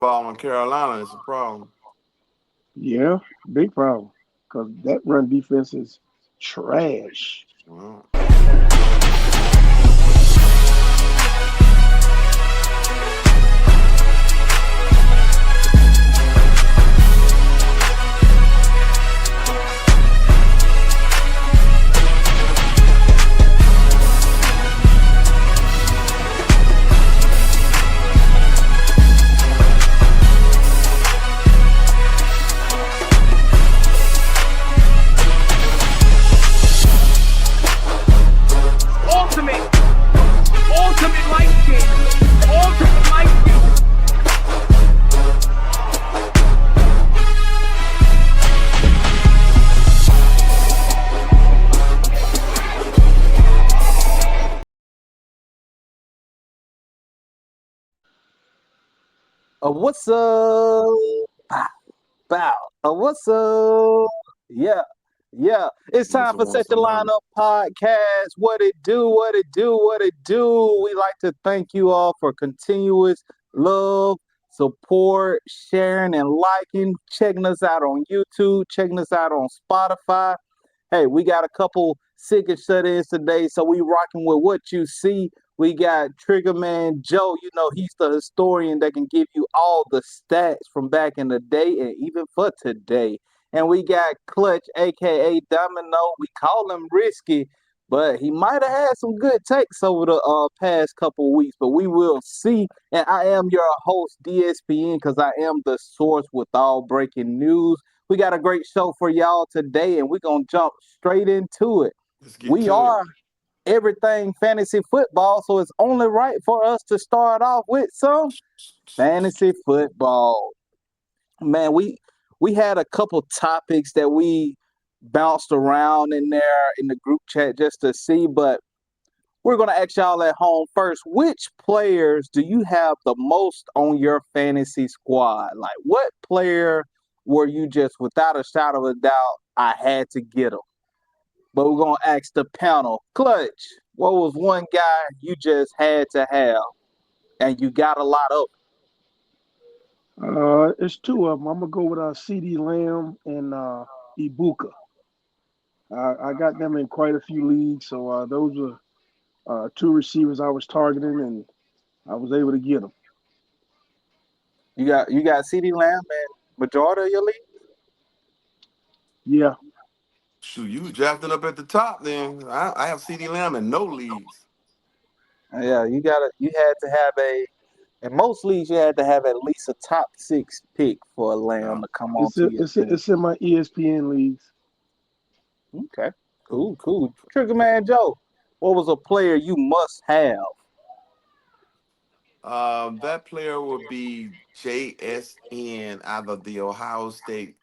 Ball in Carolina is a problem. Yeah, big problem. Because that run defense is trash. Well, Ultimate, ultimate light skin, ultimate light skin. What's up? Bow, bow. What's up? Yeah, yeah. It's what's time up for on Set the somebody? Lineup Podcast. What it do? What it do? What it do? We like to thank you all for continuous love, support, sharing, and liking. Checking us out on YouTube. Checking us out on Spotify. Hey, we got a couple sick and shut-ins today, so we rocking with what you see. We got Trigger Man Joe. You know, he's the historian that can give you all the stats from back in the day and even for today. And we got Clutch, aka Domino. We call him risky, but he might have had some good takes over the past couple of weeks, but we will see. And I am your host, DSPN, because I am the source with all breaking news. We got a great show for y'all today, and we're going to jump straight into it. Let's get We to it. are everything fantasy football, so it's only right for us to start off with some fantasy football. Man, we had a couple topics that we bounced around in there in the group chat just to see, but we're going to ask y'all at home first, which players do you have the most on your fantasy squad? Like, what player were you just without a shadow of a doubt, I had to get him? But we're going to ask the panel, Clutch, what was one guy you just had to have and you got a lot of? It's two of them. I'm gonna go with CD Lamb and Ibuka. I got them in quite a few leagues, so those are two receivers I was targeting, and I was able to get them. You got CD Lamb and majority of your league? Yeah, Shoot, you was drafting up at the top then. I have CD Lamb in no leagues. Yeah, you had to have in most leagues you had to have at least a top six pick for a Lamb Uh, to come onto your team. it's in my ESPN leagues. Okay. Cool, cool. Trigger Man Joe, what was a player you must have? that player would be JSN out of the Ohio State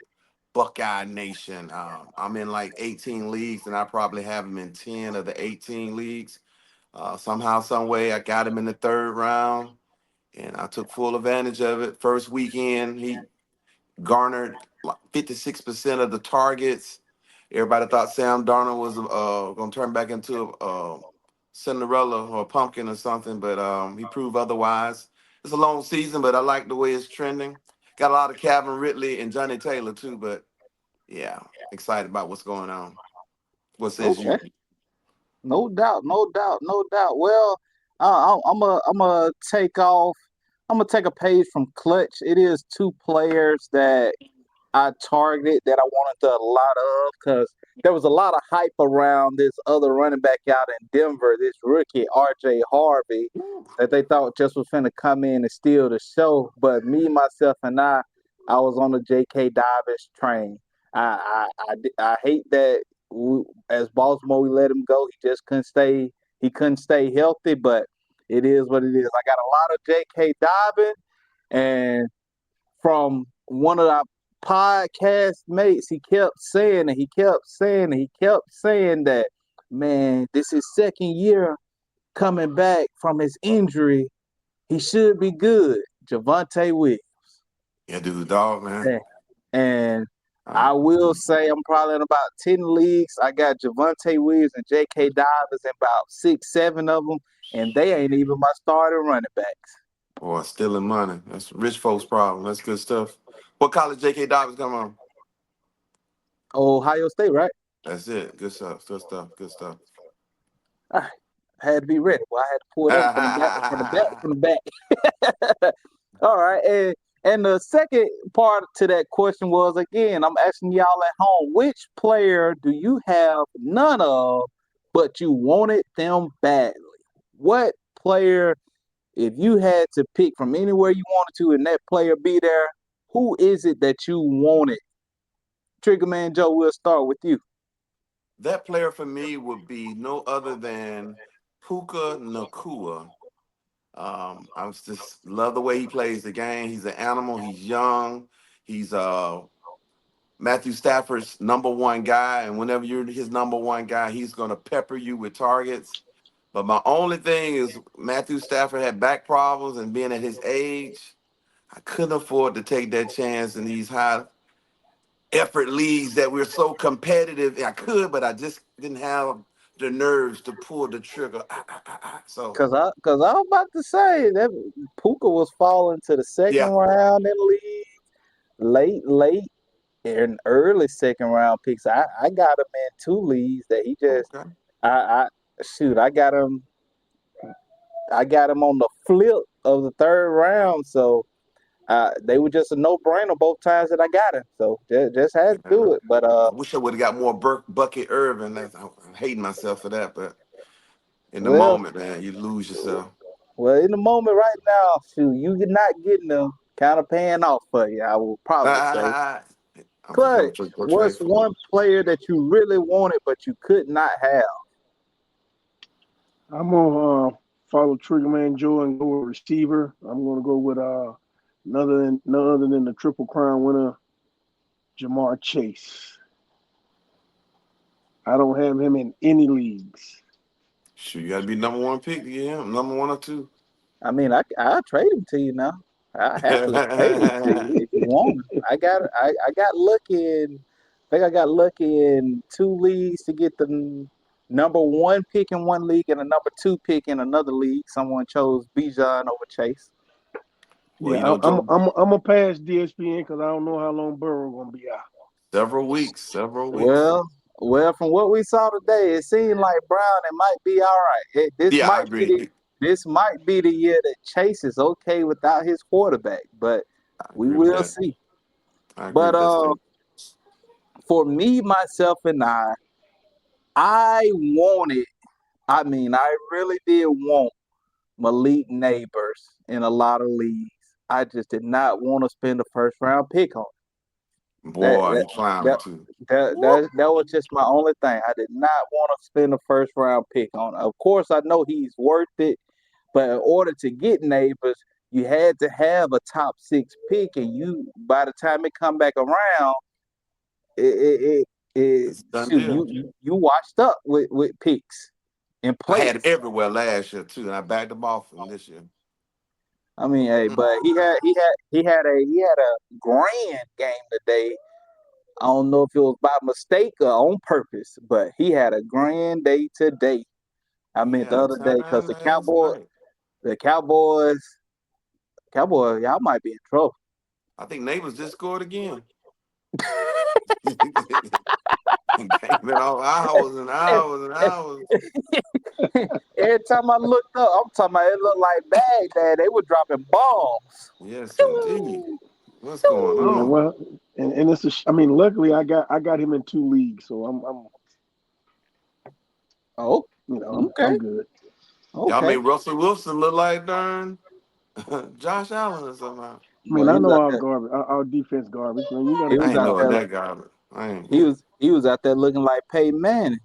Buckeye Nation. I'm in like 18 leagues, and I probably have him in 10 of the 18 leagues. Somehow, some way, I got him in the third round, and I took full advantage of it. First weekend, he garnered like 56% of the targets. Everybody thought Sam Darnold was going to turn back into a Cinderella or a pumpkin or something, but he proved otherwise. It's a long season, but I like the way it's trending. Got a lot of Calvin Ridley and Johnny Taylor too, but yeah, excited about what's going on. What says Okay. you? No doubt, no doubt, no doubt. Well, I'm a take off. I'm gonna take a page from Clutch. It is two players that I targeted that I wanted a lot of because there was a lot of hype around this other running back out in Denver, this rookie RJ Harvey, that they thought just was finna come in and steal the show. But me, myself, and I was on the J.K. Davis train. I hate that as Baltimore we let him go. He just couldn't stay. He couldn't stay healthy, but it is what it is. I got a lot of J.K. Dobbins, and from one of our podcast mates, he kept saying and he kept saying and he kept saying that, man, this is second year coming back from his injury. He should be good. Javante Williams. Yeah, dude, dog, man. And and I Um, will say I'm probably in about 10 leagues. I got Javante Williams and J.K. Dobbins in about six, seven of them, and they ain't even my starting running backs. Or stealing money. That's rich folks' problem. That's good stuff. What college J.K. Dobbins come on? Ohio State, right? That's it. Good stuff. Good stuff. Good stuff. I had to be ready. Well, I had to pull that one from the back, from the back, from the back. All right, and the second part to that question was again, I'm asking y'all at home, which player do you have none of, but you wanted them badly? What player, if you had to pick from anywhere you wanted to, and that player be there, who is it that you wanted? Triggerman Joe, we'll start with you. That player for me would be no other than Puka Nakua. I just love the way he plays the game. He's an animal. He's young. He's Matthew Stafford's number one guy, and whenever you're his number one guy, he's going to pepper you with targets. But my only thing is Matthew Stafford had back problems, and being at his age, I couldn't afford to take that chance in these high effort leagues that we're so competitive. I could, but I just didn't have the nerves to pull the trigger. So Cause I was about to say that Puka was falling to the second yeah, round in the league, late and early second round picks. I got him in two leagues that he just okay. I shoot I got him on the flip of the third round, so they were just a no brainer both times that I got him. So just had to Yeah. do it. But I wish I would have got more Bucket Irvin. I'm hating myself for that, but in the well moment, man, you lose yourself. well in the moment right now, shoot, you not getting them kind of paying off for you. I will probably say. I'm just gonna Clutch, go what's trade for him. one player that you really wanted but you could not have? I'm gonna follow Triggerman Joe and go with receiver. I'm gonna go with none other than the Triple Crown winner, Jamar Chase. I don't have him in any leagues. Shoot, you got to be number one pick to get him. Number one or two. I mean, I'll trade him to you now. I happily trade him to you if you want him. I got lucky in I think I got lucky in two leagues to get the number one pick in one league and a number two pick in another league. Someone chose Bijan over Chase. Well, Yeah, you know, Joe, I'm gonna pass DSPN because I don't know how long Burrow gonna be out. several weeks, several weeks. Well, well, from what we saw today, it seemed like Brown it might be all right. Yeah, I agree. This might be the year that Chase is okay without his quarterback, but I we agree with will that. see. I agree But with that statement. for me, myself, and I wanted. I mean, I really did want Malik Neighbors in a lot of leagues. I just did not want to spend a first round pick on that. Boy, That you clowning that too. that was just my only thing. I did not want to spend a first round pick on. Of course, I know he's worth it, but in order to get Neighbors, you had to have a top six pick, and you by the time it come back around, it it, It's a done shoot deal. you washed up with picks in I had him place. everywhere last year too, and I backed him off him this year. I mean, hey, Mm. but he had a grand game today. I don't know if it was by mistake or on purpose, but he had a grand day today. I He meant the had a other day because time last night. The Cowboys, y'all might be in trouble. I think Neighbors just scored again. Game been all hours and hours and hours. Every time I looked up, I'm talking about it looked like Baghdad. They were dropping bombs. Yes, indeed. What's going Yeah, on? well, and it's I mean, luckily I got him in two leagues, so I'm Oh, okay, I'm good. Y'all made okay. Russell Wilson look like darn Josh Allen or something. I mean, Well, I know our garbage, our defense garbage, man. You got to he I was keep ain't out our knowing there. that defense. guy. But I ain't. He was out there looking like Peyton Manning.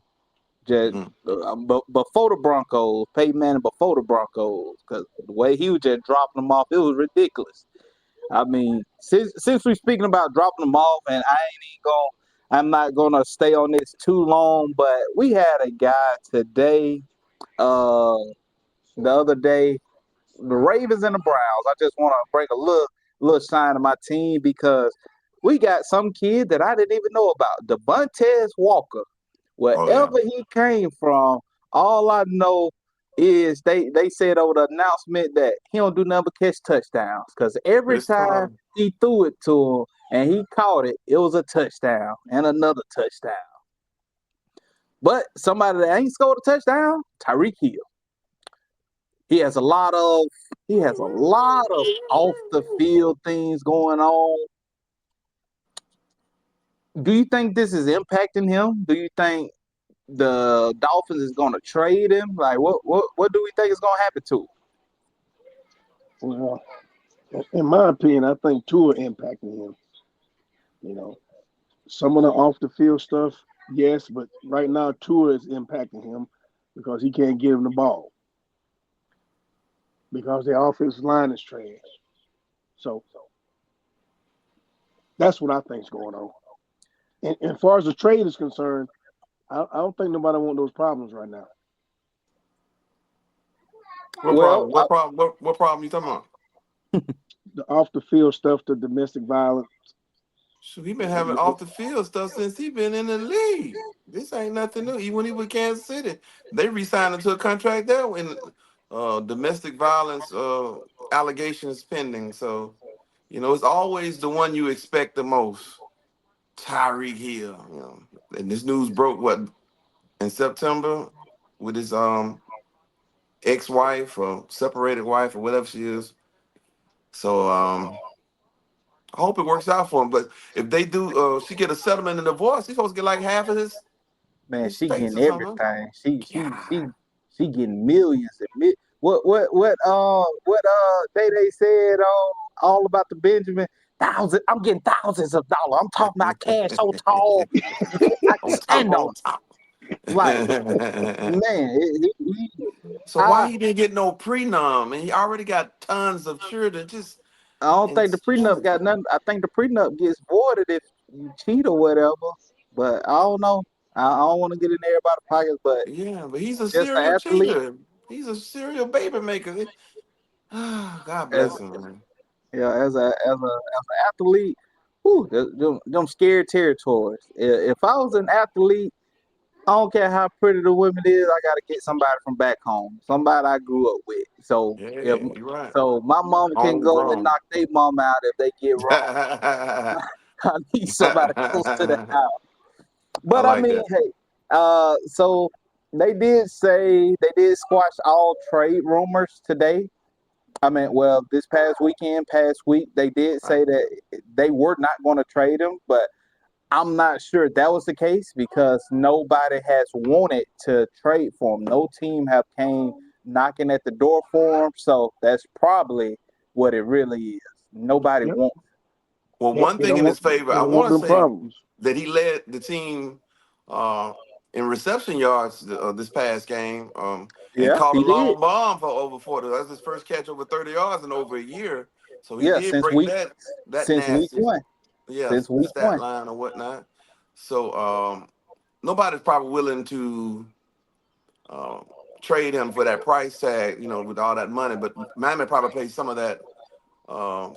Just Mm. before the Broncos, Peyton Manning before the Broncos, because the way he was just dropping them off, it was ridiculous. I mean, since we're speaking about dropping them off, and I'm not gonna stay on this too long, but we had a guy today, uh, the other day, the Ravens and the Browns. I just want to bring a little shine to my team because we got some kid that I didn't even know about, Devontae Walker. Oh yeah. Wherever he came from, all I know, is they said over the announcement that he don't do nothing but catch touchdowns because every Chris time Carter. he threw it to him and he caught it, it was a touchdown and another touchdown. But somebody that ain't scored a touchdown, Tyreek Hill. He has a lot of he has a lot of off the field things going on. Do you think this is impacting him? Do you think the Dolphins is going to trade him? Like, what do we think is going to happen to him? Well, in my opinion, I think Tua impacting him. You know, some of the off the field stuff, yes, but right now Tua is impacting him because he can't give him the ball because the offensive line is trash. So that's what I think is going on. And as far as the trade is concerned, I don't think nobody want those problems right now. What Well, problem? What problem? What problem you talking about? The off the field stuff, the domestic violence. Shoot, he been having off the field stuff since he been in the league. This ain't nothing new. Even when he was Kansas City, they re-signed him to a contract there when domestic violence allegations pending. So it's always the one you expect the most. Tyreek Hill. And this news broke what in September with his ex-wife or separated wife or whatever she is. So I hope it works out for him. But if they do, she get a settlement and divorce, he's supposed to get like half of man, his she face getting or something. everything. God. She getting millions and what they said all about the Benjamin thousand. I'm getting thousands of dollars. I'm talking about cash so tall, I can On top, stand on. on top. Like man, So why I he didn't get no prenup? And he already got tons of children. Just I don't think the prenup got insanity. nothing. I think the prenup gets voided if you cheat or whatever. But I don't know. I don't want to get in everybody's pockets, but Yeah, but he's a just the serial athlete. cheater. He's a serial baby maker. God As bless him, man. yeah, as an athlete, whew, them scared territories. If I was an athlete, I don't care how pretty the woman is, I gotta get somebody from back home, somebody I grew up with. So Yeah, if you're right. so, my mom can go and Homegrown. knock their mom out if they get wrong. I I need somebody close to the house. But I like mean, that. hey, so they did squash all trade rumors today. I mean, well, this past week, they did Right. say that they were not going to trade him, but I'm not sure if that was the case because nobody has wanted to trade for him. No team have came knocking at the door for him, so that's probably what it really is. Nobody Yep. wants. Well, Yep. one thing in his favor, They I don't want want to them say problems. that he led the team uh, in reception yards this past game and Yeah, caught a he did. long bomb for over 40. That's his first catch over 30 yards in over a year. So he Yeah, did break that since week nasty, one, yeah, since week stat one. line or whatnot. So nobody's probably willing to um, trade him for that price tag, with all that money. But Miami probably paid some of that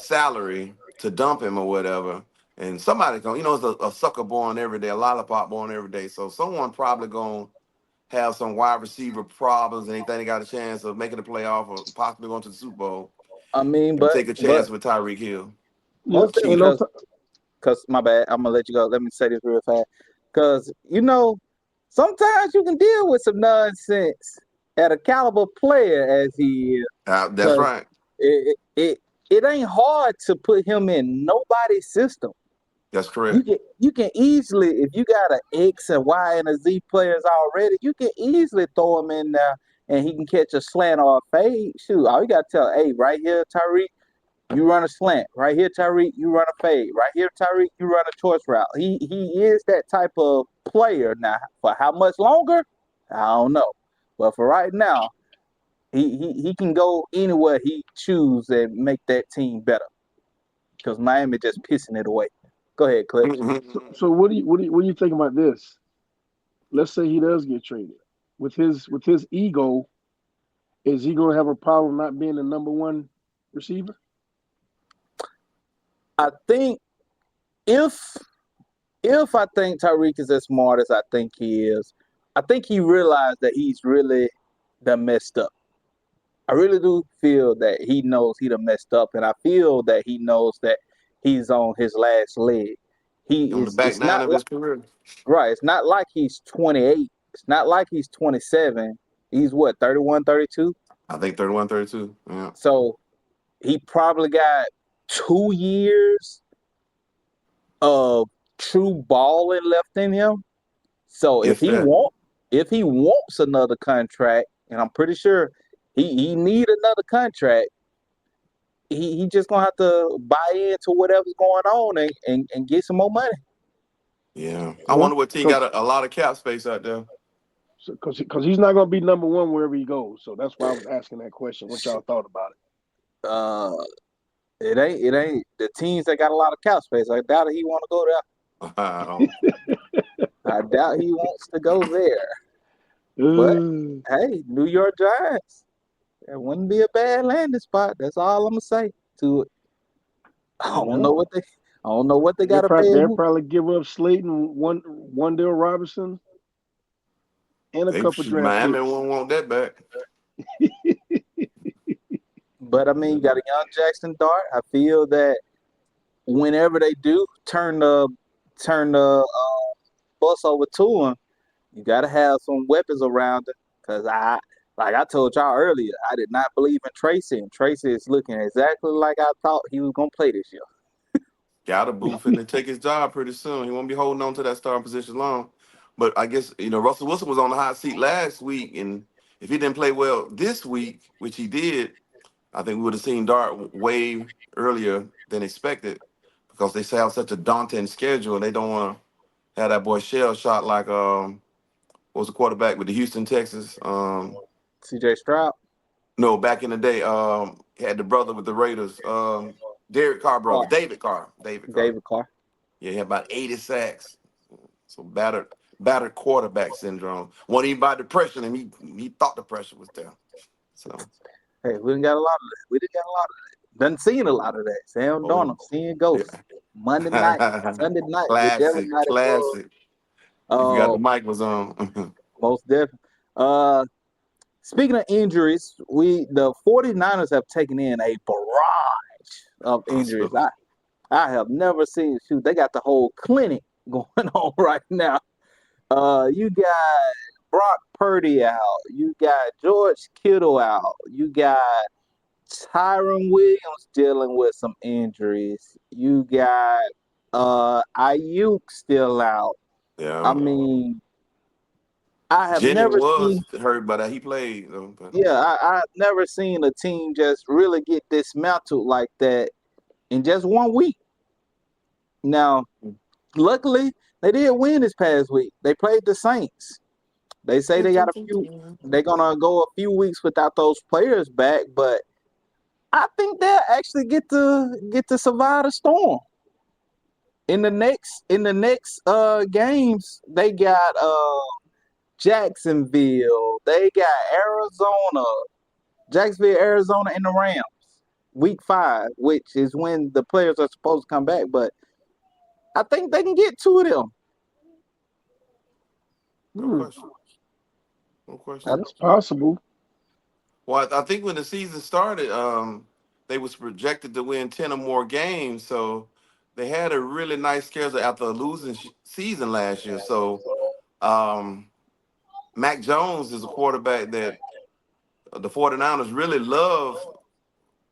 salary to dump him or whatever. And somebody going, it's a sucker born every day, a lollipop born every day. So someone probably going to have some wide receiver problems and they think they got a chance of making the playoff or possibly going to the Super Bowl I mean, and but take a but chance with Tyreek Hill. Yep. most And Cheater. on because my bad. I'm gonna let you go. Let me say this real fast. Because sometimes you can deal with some nonsense at a caliber player as he is. That's Because right. it, it it it ain't hard to put him in nobody's system. That's You correct. can you can easily, if you got an X and Y and a Z players already, you can easily throw him in there and he can catch a slant or a fade. Shoot, all you gotta tell, hey, right here, Tyreek, you run a slant. Right here, Tyreek, you run a fade. Right here, Tyreek, you run a choice route. He is that type of player. Now, for how much longer? I don't know. But for right now, he can go anywhere he choose and make that team better. Because Miami just pissing it away. Go ahead, Clutch. so what do you think about this? Let's say he does get traded. With his ego, is he gonna have a problem not being the number one receiver? I think if I think Tyreek is as smart as I think he is, I think he realized that he's really done messed up. I really do feel that he knows he done messed up, and I feel that he knows that he's on his last leg. He On the is. back It's nine not of his career. right. It's not like he's 28. It's not like he's 27. He's what, 31, 32. I think 31, 32. Yeah. So he probably got 2 years of true balling left in him. So If that. if he wants another contract, and I'm pretty sure he need another contract, he just gonna have to buy into whatever's going on and get some more money. Yeah. I Yeah, wonder what team got a lot of cap space out there. because he's not going to be number one wherever he goes. So that's why I was asking that question. What y'all thought about it? Uh, it ain't the teams that got a lot of cap space. I doubt he want to go Um, there. I doubt he wants to go there. But Uh, hey, New York Giants, that wouldn't be a bad landing spot. That's all I'm gonna say to it. I don't yeah, know what they, I don't know what they got to pay they'll him. probably give up Slayton, one Dale Robinson, and a they couple should draft Miami picks. won't want that back. But I mean, you got a young Jackson Dart. I feel that whenever they do turn the bus over to him, you got to have some weapons around him. Cause like I told y'all earlier, I did not believe in Tracy, and Tracy is looking exactly like I thought he was gonna play this year. Got a booth and to take his job pretty soon. He won't be holding on to that starting position long. But I guess Russell Wilson was on the hot seat last week, and if he didn't play well this week, which he did, I think we would have seen Dart way earlier than expected because they have such a daunting schedule. They don't want to have that boy shell shot like what was the quarterback with the Houston Texans? CJ Stroud, No, back in the day, he had the brother with the Raiders, Derek Carr brother, Clark, David Carr, David Carr. David Clark. Yeah, he had about 80 sacks. So battered quarterback syndrome. Wasn't even by depression, and he thought the pressure was there. So Hey, we didn't got a lot of that. We didn't got a lot of that. Done seen a lot of that. Sam oh Darnold, seeing yeah. ghosts. Monday night, Sunday night, whichever Classic, night it was. classic. You forgot the Uh, mic was on. most definitely. Uh, Speaking of injuries, the 49ers have taken in a barrage of injuries. Hospital. I have never seen, shoot, they got the whole clinic going on right now. You got Brock Purdy out. You got George Kittle out. You got Tyron Williams dealing with some injuries. You got Ayuk still out. I Yeah. mean, I have Jennings never was seen hurt, but he played. But yeah, I've never seen a team just really get dismantled like that in just 1 week. Now, luckily, they did win this past week. They played the Saints. They say they're gonna go a few weeks without those players back, but I think they'll actually get to survive the storm. In the next games, they got Jacksonville, they got Arizona, Jacksonville, Arizona, and the Rams. Week 5, which is when the players are supposed to come back, but I think they can get 2 of them. no hmm, question. No question. that's possible. Well, I think when the season started, they was projected to win 10 or more games. So they had a really nice schedule after a losing season last year. So um, Mac Jones is a quarterback that the 49ers really love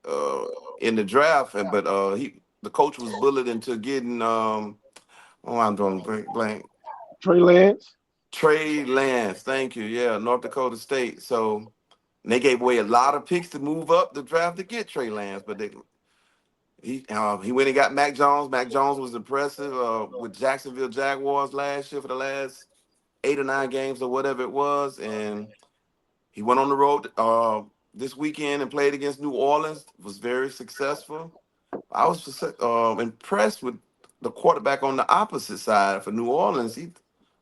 uh, in the draft, but the coach was bullied into getting oh, I'm drawing blank. Trey Lance. Trey Lance, thank you. Yeah, North Dakota State. So they gave away a lot of picks to move up the draft to get Trey Lance, but he went and got Mac Jones. Mac Jones was impressive with Jacksonville Jaguars last year for the last 8 or 9 games or whatever it was, and he went on the road this weekend and played against New Orleans. Was very successful. I was impressed with the quarterback on the opposite side for New Orleans.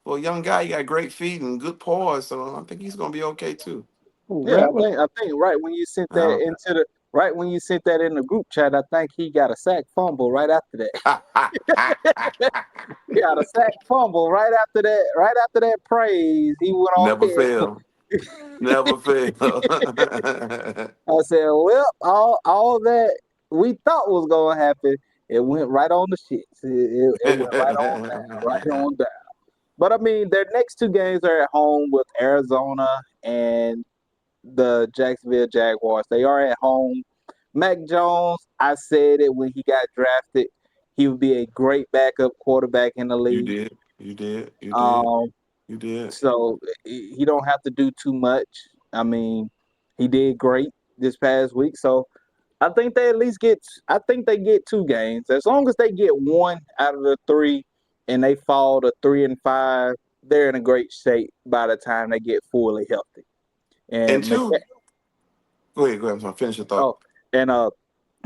For a young guy, he got great feet and good paws, so I think he's going to be okay too. Oh, Yeah, Rattler. I think Uh, right when you sent that in the group chat, I think he got a sack fumble right after that. He got a sack fumble right after that. Right after that praise, he went on Never ahead fail. Never fail. I said, well, all that we thought was gonna happen, it went right on the shits. It went right on down, right on down. But I mean, their next two games are at home with Arizona and the Jacksonville Jaguars. They are at home. Mac Jones, I said it when he got drafted. He would be a great backup quarterback in the You league. did. You did. You did. Um, You did. so he don't have to do too much. I mean, he did great this past week. So I think they at least get. I think they get two games. As long as they get one out of the three, and they fall to 3-5, they're in a great shape by the time they get fully healthy. And And two, go ahead. Go ahead. I'm sorry. Finish your thought. oh, and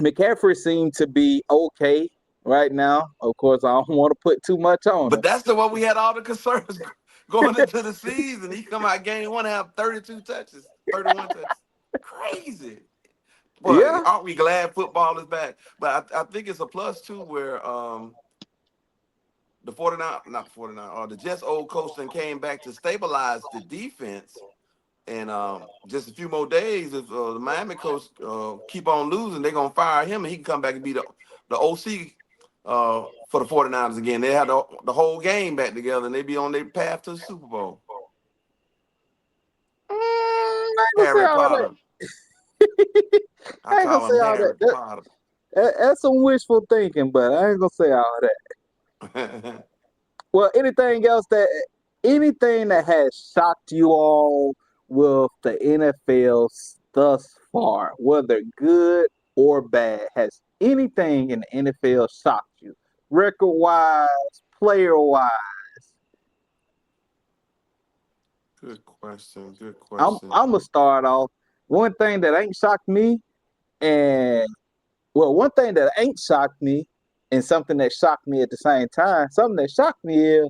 McCaffrey seemed to be okay right now. Of course, I don't want to put too much on But him. that's the one we had all the concerns going into the season. He come out game one and have 32 touches, 31 touches. Crazy. Boy, Yeah, aren't we glad football is back? But I think it's a plus too where the 49, not the 49, the Jets old coach then came back to stabilize the defense. And just a few more days, if the Miami coach keep on losing, they're gonna fire him, and he can come back and be the OC for the 49ers again. They had the whole game back together, and they be on their path to the Super Bowl. I ain't gonna say Harry all that. Potter, I I ain't gonna call say him all that. Harry Potter. That's some wishful thinking, but I ain't gonna say all that. Well, anything that has shocked you all with the NFL thus far, whether good or bad, has anything in the NFL shocked you? Record wise, player wise. Good question. Good I'm question. I'm gonna start off. One thing that ain't shocked me, and well, one thing that ain't shocked me, and something that shocked me at the same time. Something that shocked me is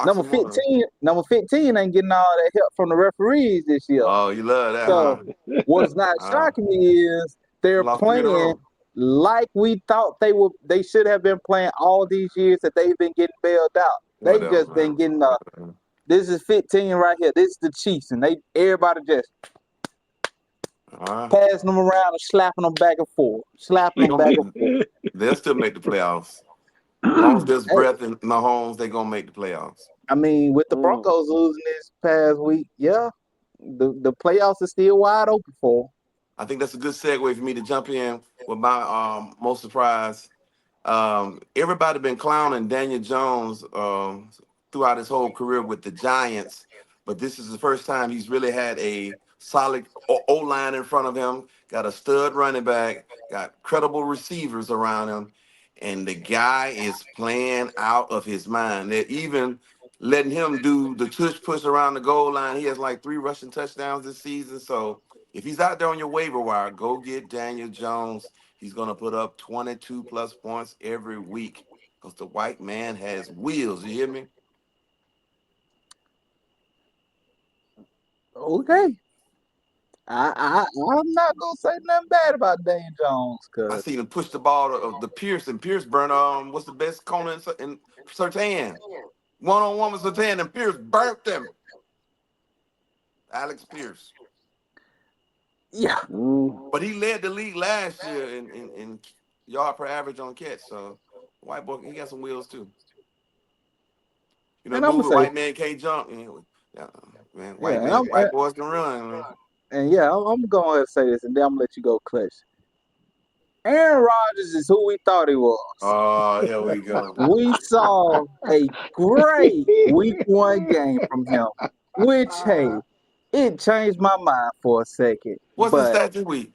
number Oxymoron. 15, number 15 ain't getting all that help from the referees this year. Oh, you love that, So huh? what's not shocking me is they're Lost three in a playing row. like we thought they should have been playing all these years that they've been getting bailed out. They Whatever, just been man. getting Whatever. this is 15 right here. This is the Chiefs, and they everybody just All right. passing them around and slapping them back and forth, slapping They them gonna back make. and forth. They'll still make the playoffs. As long as there's Hey, breath in Mahomes, they gonna make the playoffs. I mean, with the Mm. Broncos losing this past week, yeah, the playoffs are still wide open for 'em. I think that's a good segue for me to jump in with my most surprise. Everybody been clowning Daniel Jones throughout his whole career with the Giants, but this is the first time he's really had a solid O line in front of him. Got a stud running back, got credible receivers around him, and the guy is playing out of his mind. They're even letting him do the tush push around the goal line. He has like 3 rushing touchdowns this season. So if he's out there on your waiver wire, go get Daniel Jones. He's going to put up 22 plus points every week because the white man has wheels. You hear me? Okay, I'm not gonna say nothing bad about Daniel Jones, I cause seen him push the ball to the Pierce, and Pierce burn what's the best corner in Sertan? One-on-one with Sertan, and Pierce burnt him. Alex Pierce. yeah, Mm. But he led the league last year in yard per average on catch. So white boy, he got some wheels too. You know, and I'm gonna move it, say white man can't jump. Yeah, man, yeah, white boys can run. Man. and yeah, I'm going to say this, and then I'm gonna let you go, Clutch. Aaron Rodgers is who we thought he was. Oh, here we go. We saw a great week 1 game from him, which hey, it changed my mind for a second. What's his But stat this week?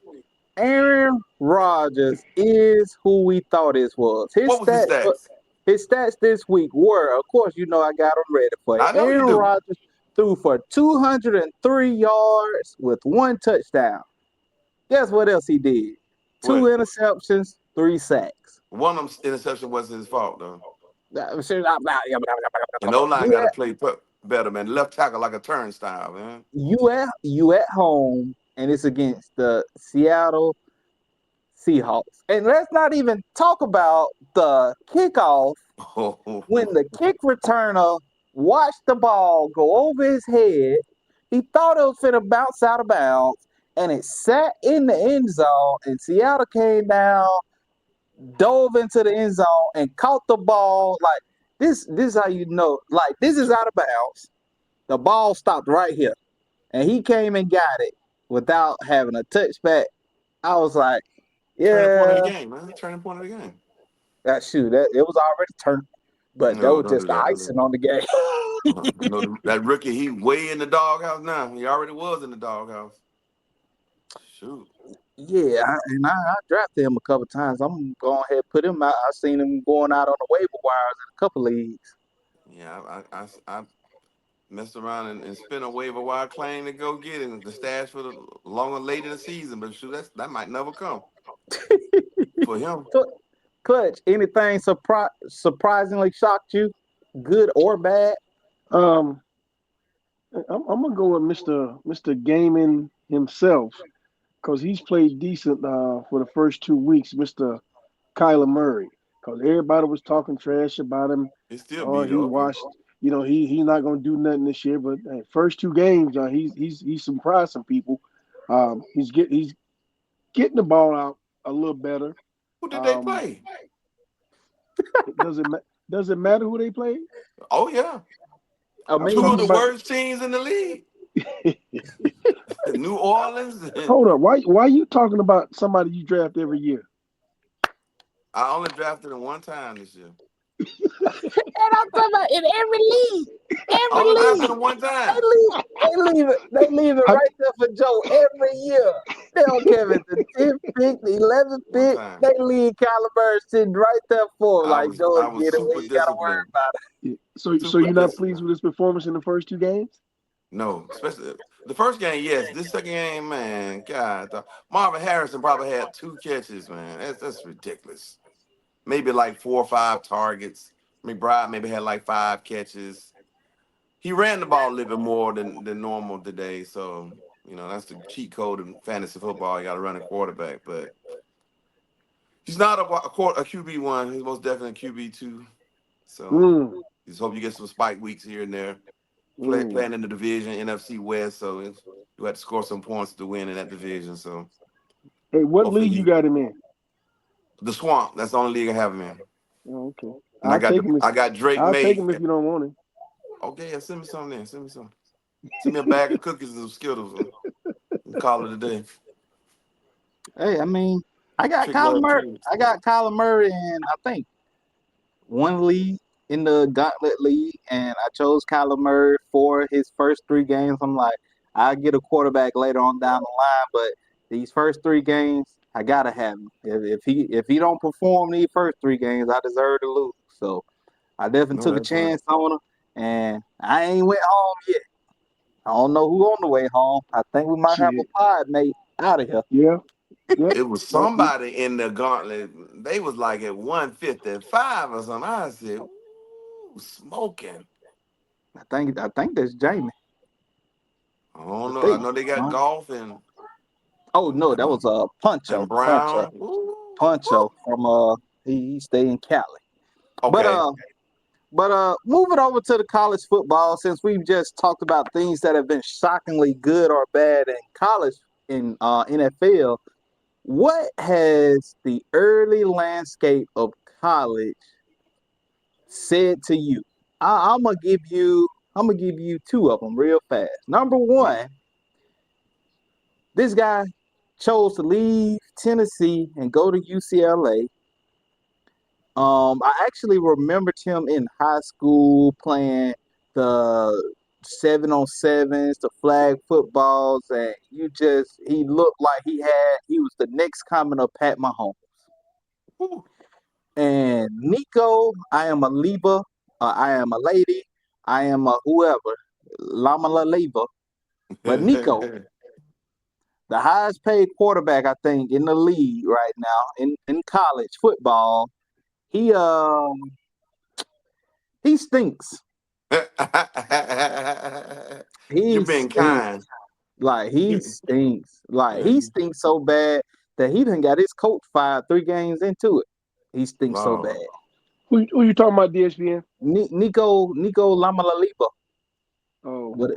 Aaron Rodgers is who we thought it was. What was his stats? His stats this week were, of course, you know I got them ready for you. I know you Aaron do. Rodgers threw for 203 yards with 1 touchdown. Guess what else he did? Two What? interceptions, 3 sacks. One of them interception wasn't his fault though. You And O line got to at play better, man. Left tackle like a turnstile, man. you at home, and it's against the Seattle Seahawks. And let's not even talk about the kickoff when the kick returner watched the ball go over his head. He thought it was finna bounce out of bounds, and it sat in the end zone. And Seattle came down, dove into the end zone, and caught the ball. Like this is how you know. Like this is out of bounds. The ball stopped right here, and he came and got it without having a touchback. I was like, Turning point of the yeah, game, man. Turning point of the game. that shoot, that it was already turned, but that No, was don't just do the that. Don't do icing on the game. that. I know that rookie. He way in the doghouse now. He already was in the doghouse. Shoot. Yeah, and I drafted him a couple times. I'm going ahead and put him out. I seen him going out on the waiver wires in a couple leagues. Yeah, I messed around and spent a waiver wire claim to go get him the stash for the longer later in the season. But shoot, that might never come for him. Cl- Clutch, anything surprisingly shocked you, good or bad? Um, I'm gonna go with Mister Gaming himself because he's played decent for the first 2 weeks. Mister Kyler Murray, because everybody was talking trash about him. He still Oh, beat he up. washed. He's not gonna do nothing this year. But first 2 games, he's surprised some people. He's getting the ball out a little better. Who did they Um, play? it doesn't matter who they play. Oh yeah, I I'm two of mean, talking the about. worst teams in the league. New Orleans. Hold up, why you talking about somebody you draft every year? I only drafted him one time this year. and I'm talking about in I every only drafted league, him one they time. leave, they leave it I, right there for Joe every year. They don't care if it's the 10th pick, the 11th One pick. time. They leave Kyler Murray sitting right there for him. I Like was Joe, I was get it. We super ain't got to worry disciplined. about so Super you're not pleased disciplined. with his performance in the first 2 games? No, especially the first game. Yes, this second game, man. God, Marvin Harrison probably had 2 catches, man. That's ridiculous. Maybe like 4 or 5 targets. McBride maybe had like 5 catches. He ran the ball a little bit more than normal today. So, that's the cheat code in fantasy football. You got to run a quarterback. But he's not a QB1. He's most definitely a QB2. So Mm, just hope you get some spike weeks here and there. mm. Playing in the division, NFC West. So you have to score some points to win in that division. So Hey, what hopefully league you got him in? the swamp. That's the only league I have him in. Oh, okay. And I'll take him. I got Drake I'll take May. him if you don't want him. Okay, yeah, send me some then. Send me some. Send me a bag of cookies and some Skittles and call it a day. it. Hey, I mean, I got Trick Kyler love Murray. too. I got Kyler Murray, and I think one league in the Gauntlet League, and I chose Kyler Murray for his first 3 games. I'm like, I get a quarterback later on down the line, but these first 3 games, I gotta have him. If he don't perform these first 3 games, I deserve to lose. So I definitely No, took a that's right. chance on him, and I ain't went home yet. I don't know who on the way home. I think we might have Shit. a pod mate out of here. Yeah. Yep. It was Yep. somebody in the gauntlet. They was like at 155 or something. I said, ooh, smoking. I think that's Jamie. I I don't know. I think. know they got Huh? golf Oh no, that was and Puncho, Brown. Ooh, Puncho ooh. from he stay in Cali. But Okay. moving over to the college football, since we've just talked about things that have been shockingly good or bad in college in NFL, what has the early landscape of college said to you? I'm gonna give you 2 of them real fast. Number Mhm. one, this guy chose to leave Tennessee and go to UCLA. I actually remembered him in high school playing the 7-on-7s, the flag footballs, and he looked like he was the next coming of Pat Mahomes. Ooh. And Nico, I am a Libra, I am a lady, I am a whoever, Lama La Leva. But Nico, the highest paid quarterback I think in the league right now in college football, he he stinks. He You've been kind. stinks. Like he You- stinks. Like yeah, he you, stinks so bad that he done got his coach fired 3 games into it. He stinks so bad. wow. Who you talking about, DSPN? Nico Lamalaliba. Oh, What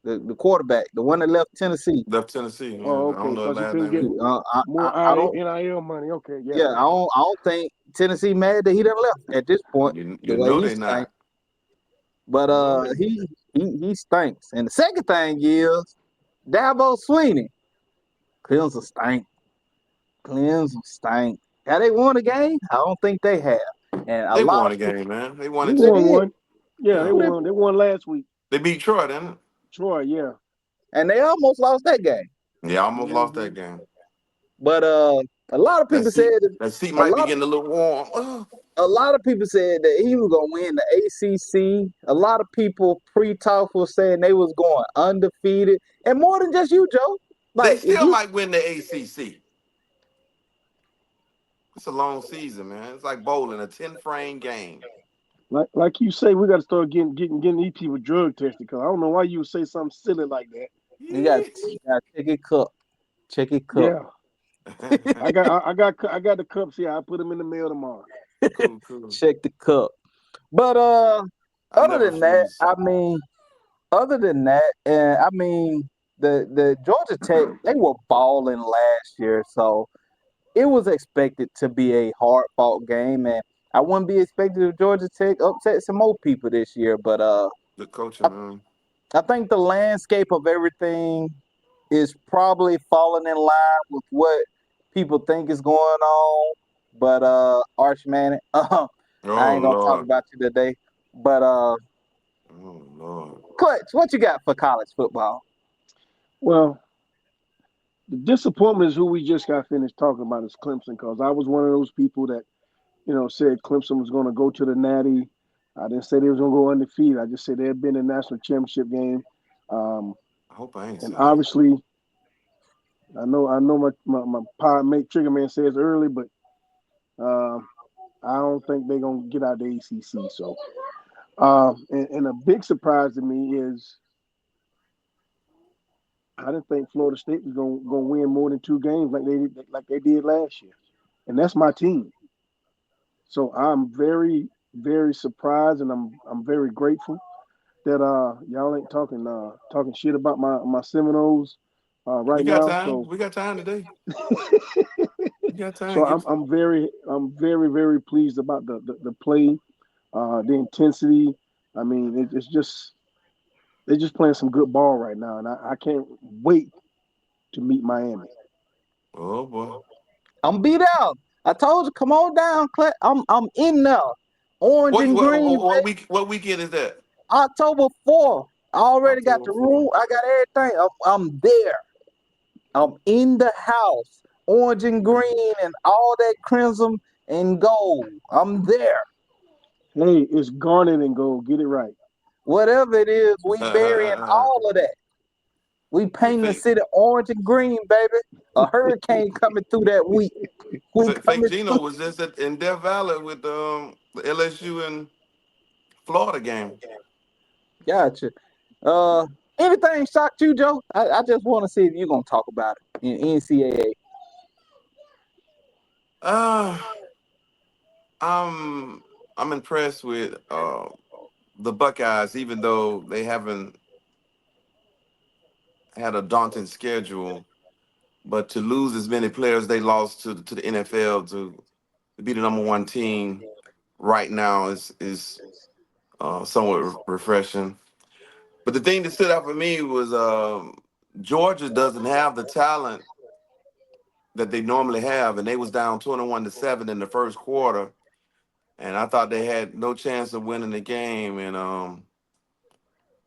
the quarterback, the one that left Tennessee. Left Tennessee. Oh, I don't okay, know his because he last couldn't name get either. I, more I don't. NIL money. Okay, yeah. Yeah, I don't think Tennessee mad that he done left at this point. The You way know he they stinks, not. but You know they. he stinks. And the second thing is Dabo Sweeney. Clemson stink. Clemson stink. Have they won a game? I don't think they have. And a They lot won of a people game, man. They won They it they too. won did. one. Yeah, they Yeah. Who they won. They won last week. They beat Troy, didn't it? Troy, yeah. and they almost lost that game. Yeah, almost lost Hmm. that game. But a lot of That people said seat, that that seat a might be lot getting a little warm. Oh, a lot of people said that he was gonna win the ACC. A lot of people pre-talk was saying they was going undefeated, and more than just you, Joe. they Like if still you, might win the ACC. It's a long season, man. It's like bowling, a 10 frame game. Like you say, we got to start getting these people drug tested. Because I don't know why you would say something silly like that. you got check your cup, check your cup, Yeah, I got the cups here. I put them in the mail tomorrow. Cool, cool. check the cup. But I other never than that, freeze. I mean, other than that, and I mean, the Georgia Tech they were balling last year, so it was expected to be a hard fought game, and I wouldn't be expecting the Georgia Tech upset some more people this year. But Good coaching, I, man. I think the landscape of everything is probably falling in line with what people think is going on. But Arch Manning, I Oh ain't gonna talk Lord. about you today. But Oh Lord. Clutch, what you got for college football? Well, the disappointment is who we just got finished talking about is Clemson. Because I was one of those people that said Clemson was going to go to the Natty. I didn't say they was going to go undefeated. I just said they had been in the national championship game. Um, I hope I ain't and said that. obviously, I know my pod mate Trigger Man says early, but um, I don't think they're gonna get out the ACC. So, and a big surprise to me is I didn't think Florida State was gonna win more than two games like they did last year, and that's my team. So I'm very surprised, and I'm very grateful that y'all ain't talking shit about my Seminoles We right got now. time. So We got time today. We got so time. I'm very pleased about the play, the intensity. I mean, it's just they're just playing some good ball right now, and I can't wait to meet Miami. Oh boy. I'm beat out. I told you, come on down, Clutch. I'm in there. Orange What and what green, what week? What weekend is that? October 4th. I already got October the 4th. room. I got everything. I'm there. I'm in the house. Orange and green and all that crimson and gold. I'm there. Hey, it's garnet and gold. Get it right. Whatever it is, we burying all of that. We Hey, painting the city orange and green, baby. A hurricane coming through that week. We Fake coming Gino through. was just in Death Valley with the LSU and Florida game. Gotcha. Uh, anything shocked you, Joe? I just want to see if you're gonna talk about it in NCAA. Uh, I'm I'm impressed with the Buckeyes, even though they haven't had a daunting schedule. But to lose as many players they lost to the NFL to be the number one team right now is somewhat refreshing. But the thing that stood out for me was Georgia doesn't have the talent that they normally have, and they was down 21-7 in the first quarter, and I thought they had no chance of winning the game. And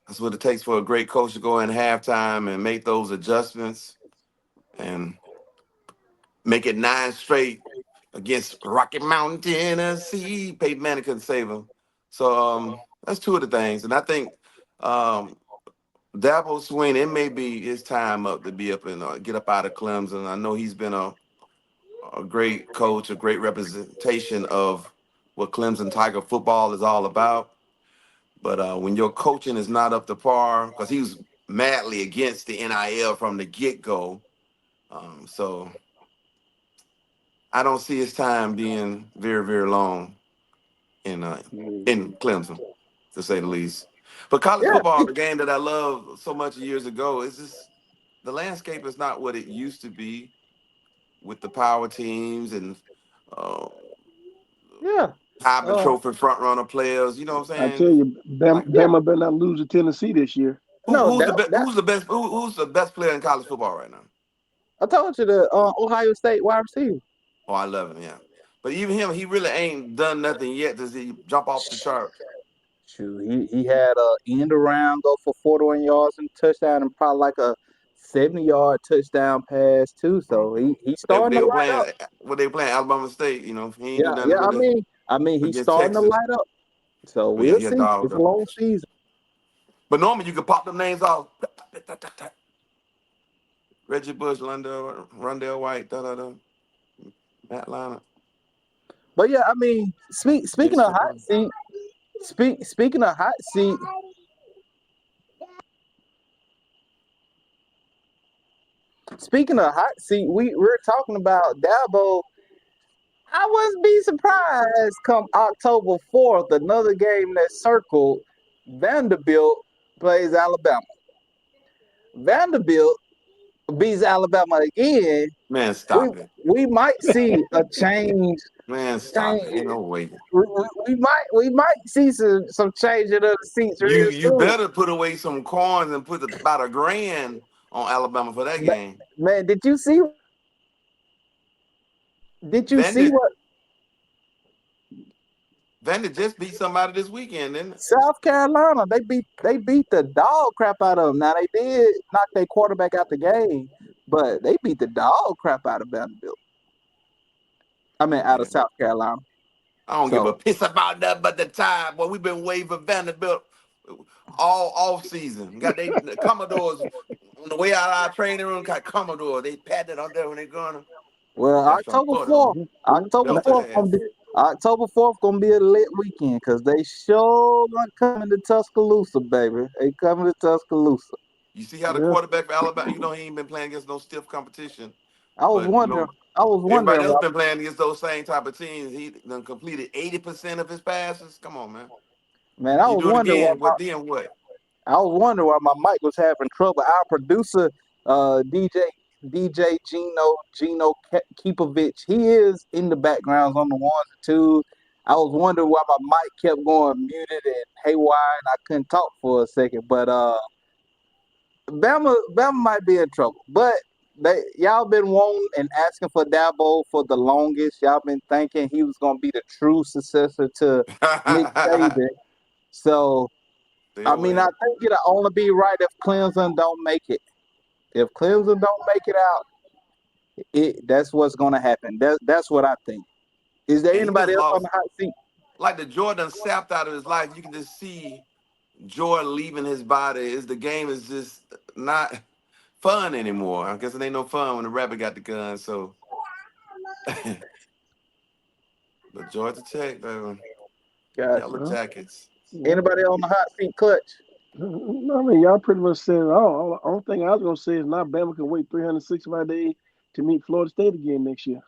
that's what it takes for a great coach to go in halftime and make those adjustments and make it nine straight against Rocky Mountain, Tennessee. Peyton Manning couldn't save him. So that's two of the things. And I think um, Dabo Swinney, it may be his time up to be up and get up out of Clemson. I know he's been a great coach, a great representation of what Clemson Tiger football is all about. But when your coaching is not up to par, because he was madly against the NIL from the get go. So I don't see his time being very, very long in uh, Mm. in Clemson, to say the least. But college Yeah, football, the game that I loved so much years ago, is just the landscape is not what it used to be with the power teams and uh, yeah. Heisman Uh, Trophy front runner players. You know what I I'm tell saying? you, Like yeah. Bama better not lose to Tennessee this year. who, No, who's the that best? that Who's the best player in college football right now? I told you the Ohio State wide receiver. Oh, I love him. Yeah, but even him, he really ain't done nothing yet. Does he jump off the chart? Shoot, he had a end around go for 41 yards and touchdown and probably like a 70-yard touchdown pass too. So he's starting They to were light playing up. what they playing Alabama State. You know, he ain't do Yeah, nothing yeah. I really mean, I mean he's against starting to Texas. light up. So But yeah, we'll he a see. dog It's a though. long season. But normally you can pop them names off. Reggie Bush, Rondell White, Matt Leinart, But yeah, I mean, speaking Vince of hot Jones. seat, speaking of hot seat, speaking of hot seat, we're talking about Dabo. I wouldn't be surprised come October 4th, another game that circled Vanderbilt plays Alabama. Vanderbilt beats Alabama again. Man, We stop it. we might see a change. Man, stop Change. it. Ain't no way. We might see some changing of the seats You real you soon. better put away some coins and put about a grand on Alabama for that Ma- game. Man, did you see Vandy what Vandy just beat somebody this weekend, didn't it? South Carolina, they beat the dog crap out of them. Now they did knock their quarterback out the game, but they beat the dog crap out of Vanderbilt. I mean, out Yeah. of South Carolina. I don't give a So piss about that but the time. Boy, we've been waiting for Vanderbilt all off season. Got they the Commodores on the way out of our training room, got Commodore. They patted on there when they going. well, Got some October foot on fourth, them. October Belt fourth to gonna be ass. a lit weekend because they sure gonna coming to Tuscaloosa, baby. They coming to Tuscaloosa. You see how the Yeah, quarterback for Alabama, he ain't been playing against no stiff competition. I was But wondering, I was everybody wondering else why, been playing against those same type of teams. He done completed 80% of his passes. Come on, man. man. I He was do it wondering why again. What then what? my mic was having trouble. Our producer, DJ Gino Keepovich, he is in the backgrounds on the ones and twos. I was wondering why my mic kept going muted and haywire, and I couldn't talk for a second. But Bama might be in trouble. But y'all been wanting and asking for Dabo for the longest. Y'all been thinking he was gonna be the true successor to Nick Saban. So Stay I mean, I away. think it'll only be right if Clemson don't make it. If Clemson don't make it out, that's what's gonna happen. That's what I think. Is there And he just anybody else on lost. the hot seat? Like the joy done sapped out of his life. You can just see joy leaving his body. Is the game is just not fun anymore. I guess it ain't no fun when the rabbit got the gun. So, but Georgia Tech, though, Gotcha. Yellow well, Jackets. yeah. Anybody on the hot seat? Clutch. I mean, y'all pretty much said it all. Only thing I was gonna say is now Bama can wait 365 days to meet Florida State again next year.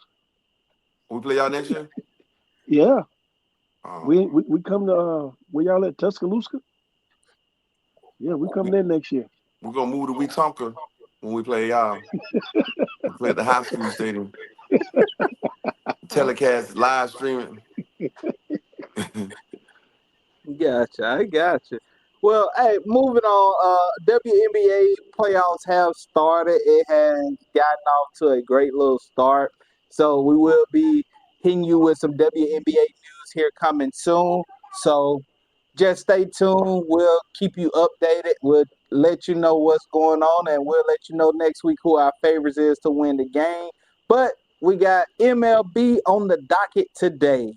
We play y'all next year. Yeah, we Um, we, we come to where y'all at Tuscaloosa? Yeah, we come we there next year. we're gonna move to Wetumpka when we play y'all. We play at the high school stadium. Telecast live streaming. Gotcha. I gotcha. Well, hey, moving on. WNBA playoffs have started. It has gotten off to a great little start. So we will be hitting you with some WNBA news here coming soon. So just stay tuned. We'll keep you updated. We'll let you know what's going on, and we'll let you know next week who our favorites is to win the game. But we got MLB on the docket today.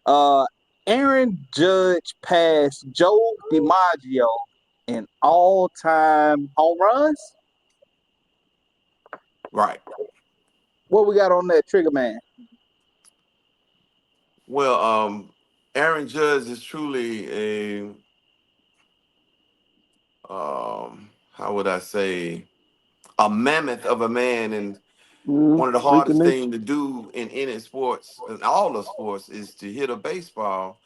Uh, Aaron Judge passed Joe DiMaggio in all-time home runs. Right. What we got on that trigger man? Well, Aaron Judge is truly a how would I say a mammoth of a man, and one of the Freak of hardest nature. things to do in any sports, in all the sports, is to hit a baseball.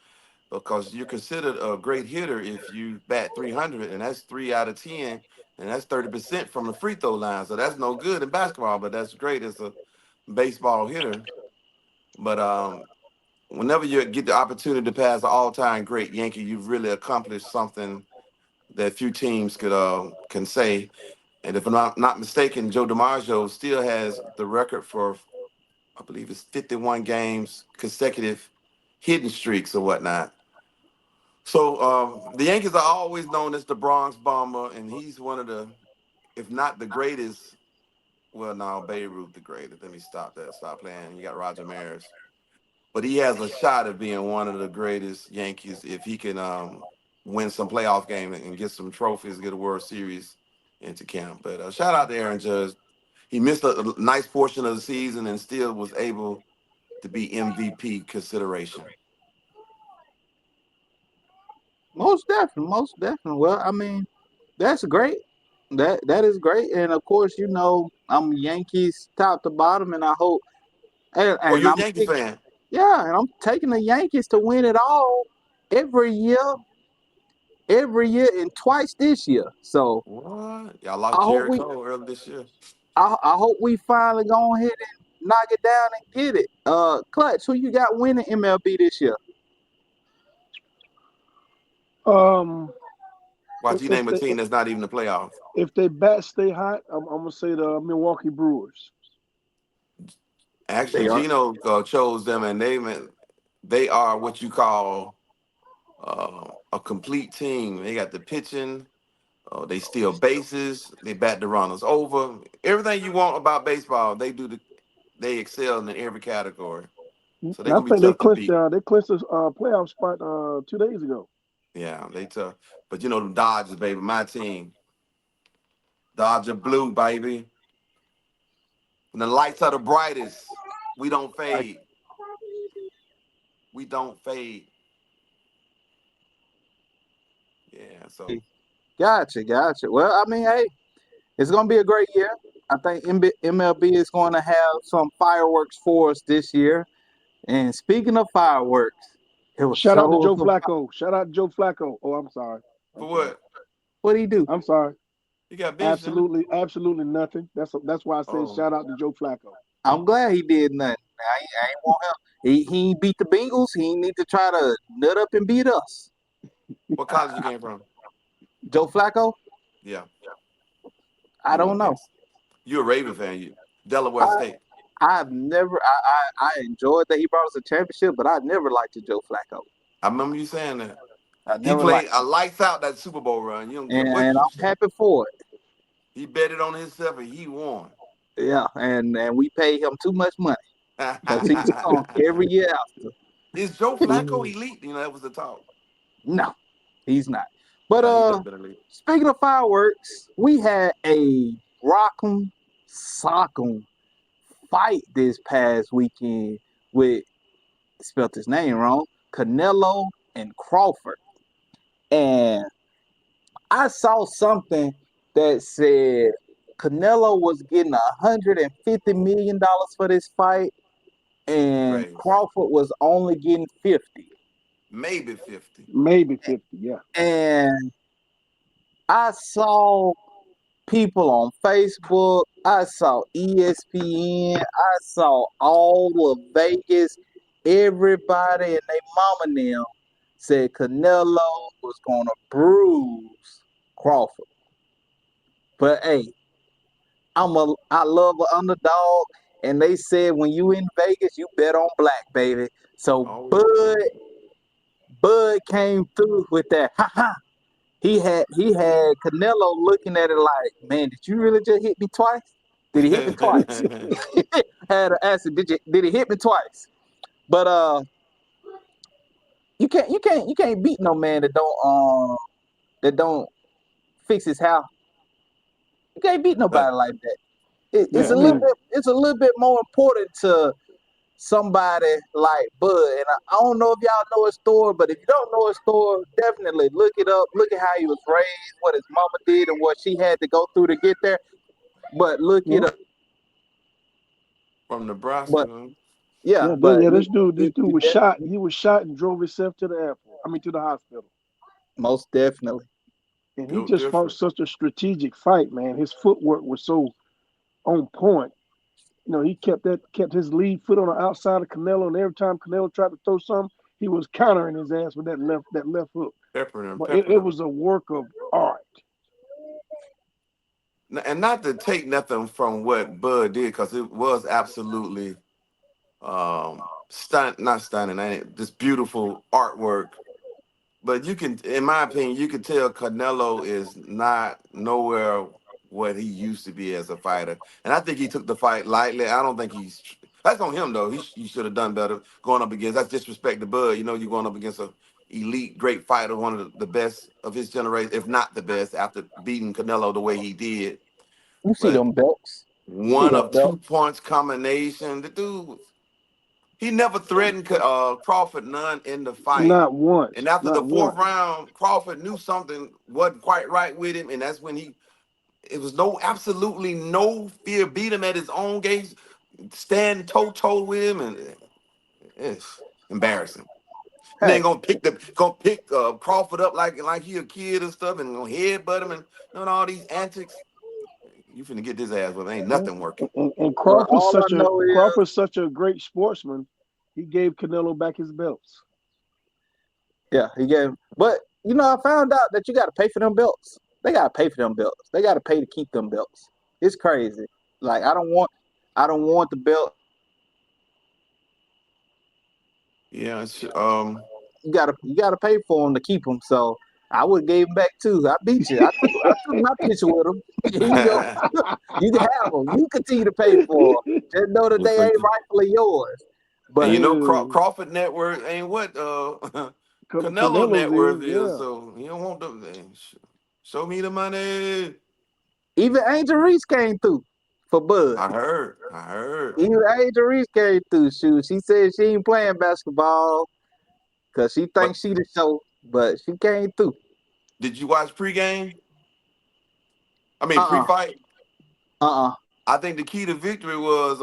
because you're considered a great hitter if you bat 300, and that's 3 out of 10, and that's 30% from the free throw line. So that's no good in basketball, but that's great as a baseball hitter. But whenever you get the opportunity to pass an all-time great Yankee, you've really accomplished something that few teams can say. And if I'm not mistaken, Joe DiMaggio still has the record for, I believe it's 51 games consecutive hitting streaks or whatnot. So the Yankees are always known as the Bronx Bomber, and he's one of the, if not the greatest. Well, no, Babe Ruth the greatest. Let me stop that. Stop playing. You got Roger Maris, but he has a shot at being one of the greatest Yankees if he can win some playoff game and get some trophies, get a World Series into camp. But shout out to Aaron Judge. He missed a nice portion of the season and still was able to be MVP consideration. Most definitely, most definitely. Well, I mean, that's great. That is great, and of course, I'm Yankees top to bottom, and I hope, Oh, and you're a I'm Yankee fan. yeah, and I'm taking the Yankees to win it all every year, every year, and twice this year. So What? Y'all lost I hope we, Jericho earlier this year. I hope we finally go ahead and knock it down and get it. Clutch, who you got winning MLB this year? Um, Watch you if name a they team that's not even in the playoffs. if they bats stay hot, I'm gonna say the Milwaukee Brewers. Actually, They are. Gino chose them, and they are what you call a complete team. They got the pitching. They steal bases. They bat the runners over. Everything you want about baseball, they do. They excel in every category. So they're I gonna be think they tough to clinched beat. they clinched a playoff spot 2 days ago. Yeah, they tough. But you know the Dodgers, baby, my team. Dodger blue, baby. When the lights are the brightest, we don't fade. We don't fade. Yeah. So Gotcha. Well, I mean, hey, it's gonna be a great year. I think MLB is going to have some fireworks for us this year. And speaking of fireworks, it was Shout out to so Joe Flacco. Shout out to Joe Flacco. Oh, I'm sorry. I'm for sorry. what? what do he do? I'm sorry. You got benched, huh? Absolutely nothing. That's why I said Oh, shout out to Joe Flacco. I'm glad he did nothing. I ain't want him. He ain't beat the Bengals. He ain't need to try to nut up and beat us. what college you came from? Joe Flacco, Yeah, I you don't went know. against. You a Raven fan? You Delaware I State. I've never I enjoyed that he brought us a championship, but I never liked Joe Flacco. I remember you saying that. I He never liked played a lights out that Super Bowl run. You don't care what and you I'm say. happy for it. He betted on himself and he won. Yeah, and we paid him too much money because he stunk every year after. Is Joe Flacco elite? You know that was the talk. No, he's not. But He could have been elite. speaking of fireworks, we had a rock'em sock'em fight this past weekend with spelt his name wrong, Canelo and Crawford. And I saw something that said Canelo was getting $150 million for this fight, and Crazy. Crawford was only getting 50. Maybe 50. Maybe 50. Yeah. And I saw people on Facebook. I saw ESPN. I saw all of Vegas. Everybody and their mama and them said Canelo was gonna bruise Crawford. But hey, I love an underdog, and they said when you in Vegas, you bet on black, baby. So Always Bud true. Bud came through with that. Ha ha. He had Canelo looking at it like, man, did you really just hit me twice? Did he hit me twice? Had to ask him, did he hit me twice? But you can't beat no man that don't fix his house. You can't beat But nobody like that. It, Yeah. it's I a little mean, bit it's a little bit more important to somebody like Bud. And I don't know if y'all know his story, but if you don't know his story, definitely look it up. Look at how he was raised, what his mama did, and what she had to go through to get there. But look it yeah. up. from Nebraska, But huh? yeah, Yeah. but This dude if you was shot. definitely He was shot and drove himself to the airport. to the hospital. Most definitely. And he Built just fought different. such a strategic fight, man. His footwork was so on point. He kept his lead foot on the outside of Canelo, and every time Canelo tried to throw something, he was countering his ass with that left hook. Peppering them, But it peppering them. was a work of art. And not to take nothing from what Bud did, because it was absolutely not stunning, ain't it? Just beautiful artwork. But you can, in my opinion, you can tell Canelo is not nowhere what he used to be as a fighter. And I think he took the fight lightly. I don't think that's on him though. He should have done better going up against. That's disrespect to Bud. You're going up against a elite, great fighter, one of the best of his generation, if not the best, after beating Canelo the way he did. You see But them belts. You see one them of belts. 2 points combination, the dude, he never threatened Crawford none in the fight. Not And once. after Not the fourth once. round, Crawford knew something wasn't quite right with him, and that's when it was absolutely no fear, beat him at his own game, stand toe to toe with him, and it's embarrassing. And then Hey, gonna pick Crawford up like he a kid and stuff, and gonna headbutt him and doing all these antics. You finna get this ass, but ain't And, nothing working. and well, all I know is, Crawford's such a great sportsman. He gave Canelo back his belts. yeah, he gave. But I found out that you got to pay for them belts. They got to pay for them belts. They got to pay to keep them belts. It's crazy. Like I don't want the belt. Yeah, You gotta pay for them to keep them. So I would have gave them back too. I beat you. I took my picture with them. Here you go. You can have them. You continue to pay for them. Just know that Looks they like ain't rightfully yours. and But Yeah, Crawford net worth ain't what Canelo net Canelo's worth is, is, yeah. so you don't want them. Show me the money. even Angel Reese came through for Bud. I heard. I heard. Even Angel Reese came through. Shoot, she said she ain't playing basketball because she But thinks she the show, but she came through. did you watch pregame? I mean Uh pre-fight. uh. I think the key to victory was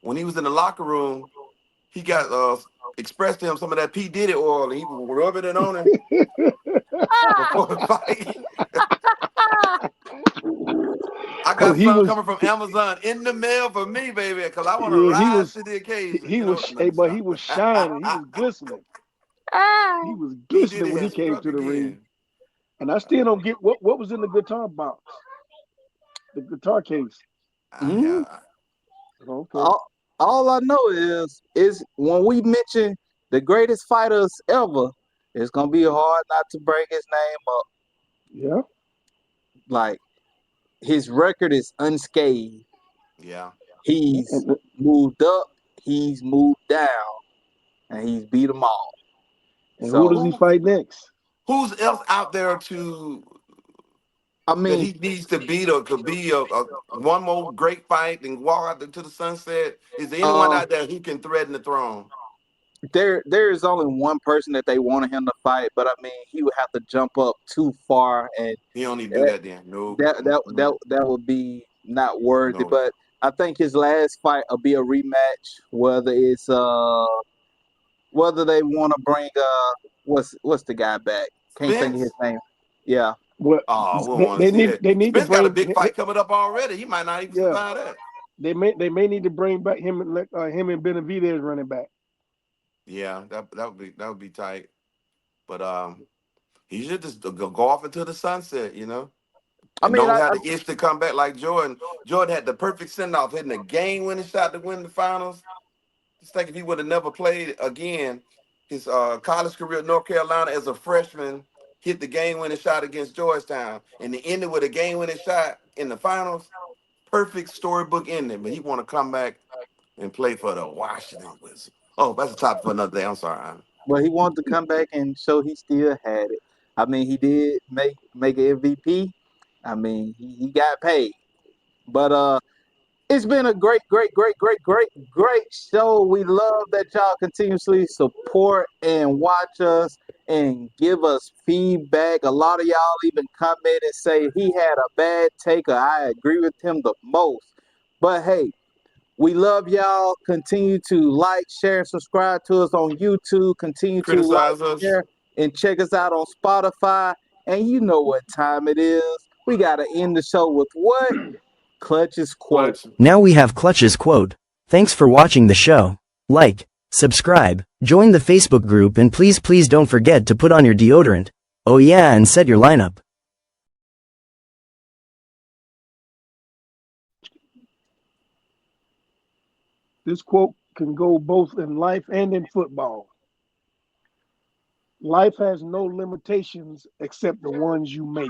when he was in the locker room. He got expressed to him some of that P Diddy oil, and he was rubbing it on him before the fight. I Oh, got he something was, coming from Amazon in the mail for me, baby, because I want to yeah, rise to the occasion. Let me but he stop. was shining. He was glistening. He was P glistening Diddy when he has came struck to the ring. again. And I still don't get what was in the guitar box, the guitar case. I Mm, have. Okay. all, all I know is when we mention the greatest fighters ever, it's gonna be hard not to bring his name up. Yeah. Like his record is unscathed. Yeah. He's And moved up, he's moved down, and he's beat them all. who So does he Who fight next? who's else out there to I that mean, he needs to beat or could be a one more great fight and walk out into the sunset? Is there anyone uh, out there who can threaten the throne? there is only one person that they wanted him to fight, but I mean, he would have to jump up too far, and He don't need to do that that then. No. that would be not worthy. No. But I think his last fight will be a rematch, whether they want to bring what's the guy back? Can't think of his Spence? name. Yeah, Well, Oh, we don't they, want to they see need that. they need to Spence got a bring big fight coming up already. He might not even yeah, survive that. they may need to bring back him and Benavidez running back. Yeah, that would be tight. But he should just go off into the sunset, I and mean, don't have the itch to come back like Jordan. Jordan had the perfect send off, hitting a game winning shot to win the finals. Just think if he would have never played again, his college career at North Carolina as a freshman, hit the game winning shot against Georgetown, and it ended with a game winning shot in the finals. Perfect storybook ending, but he want to come back and play for the Washington Wizards. Oh, that's a topic for another day. I'm sorry. well, he wanted to come back and show he still had it. I mean, he did make an MVP. I mean, he got paid, but it's been a great show. We love that y'all continuously support and watch us and give us feedback. A lot of y'all even comment and say he had a bad take, or I agree with him the most. But hey, we love y'all. Continue to like, share, subscribe to us on YouTube. Continue to like, Criticize us. share, and check us out on Spotify. And you know what time it is. We got to end the show with what? Clutch's quote. Clutch. Now we have Clutch's quote. Thanks for watching the show. Like, subscribe, join the Facebook group, and please don't forget to put on your deodorant. Oh yeah, and set your lineup. This quote can go both in life and in football. Life has no limitations except the ones you make.